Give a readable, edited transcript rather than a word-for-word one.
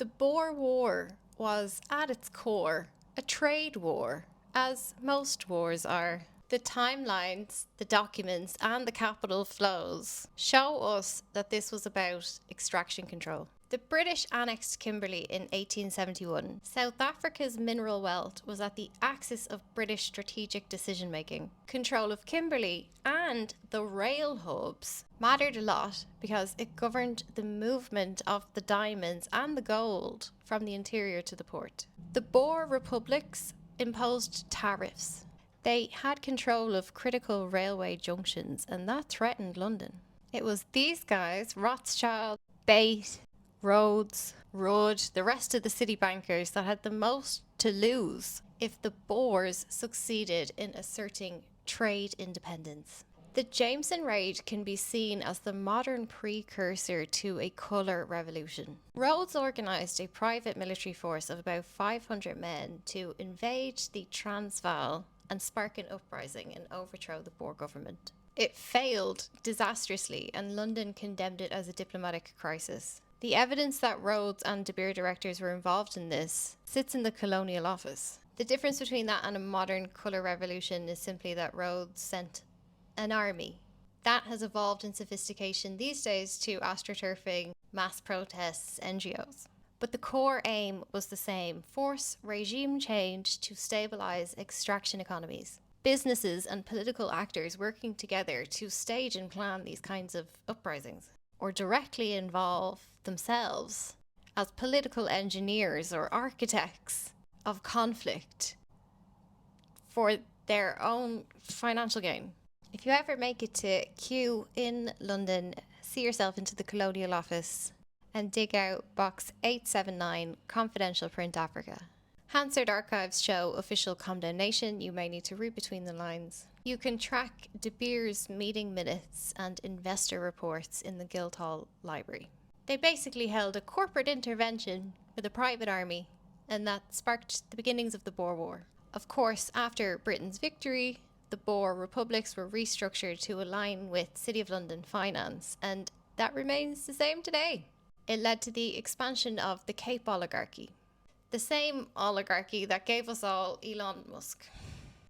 The Boer War was, at its core, a trade war, as most wars are. The timelines, the documents, and the capital flows show us that this was about extraction control. The British annexed Kimberley in 1871. South Africa's mineral wealth was at the axis of British strategic decision-making. Control of Kimberley and the rail hubs mattered a lot because it governed the movement of the diamonds and the gold from the interior to the port. The Boer republics imposed tariffs. They had control of critical railway junctions, and that threatened London. It was these guys, Rothschild, Bate, Rhodes, Rudd, the rest of the city bankers, that had the most to lose if the Boers succeeded in asserting trade independence. The Jameson Raid can be seen as the modern precursor to a colour revolution. Rhodes organised a private military force of about 500 men to invade the Transvaal and spark an uprising and overthrow the Boer government. It failed disastrously, and London condemned it as a diplomatic crisis. The evidence that Rhodes and De Beer directors were involved in this sits in the colonial office. The difference between that and a modern colour revolution is simply that Rhodes sent an army. That has evolved in sophistication these days to astroturfing, mass protests, NGOs. But the core aim was the same: force regime change to stabilise extraction economies. Businesses and political actors working together to stage and plan these kinds of uprisings, or directly involve themselves as political engineers or architects of conflict for their own financial gain. If you ever make it to Kew in London, see yourself into the Colonial Office and dig out box 879, Confidential Print Africa. Hansard archives show official condemnation. You may need to read between the lines. You can track De Beer's meeting minutes and investor reports in the Guildhall Library. They basically held a corporate intervention with a private army, and that sparked the beginnings of the Boer War. Of course, after Britain's victory, the Boer republics were restructured to align with City of London finance, and that remains the same today. It led to the expansion of the Cape oligarchy, the same oligarchy that gave us all Elon Musk.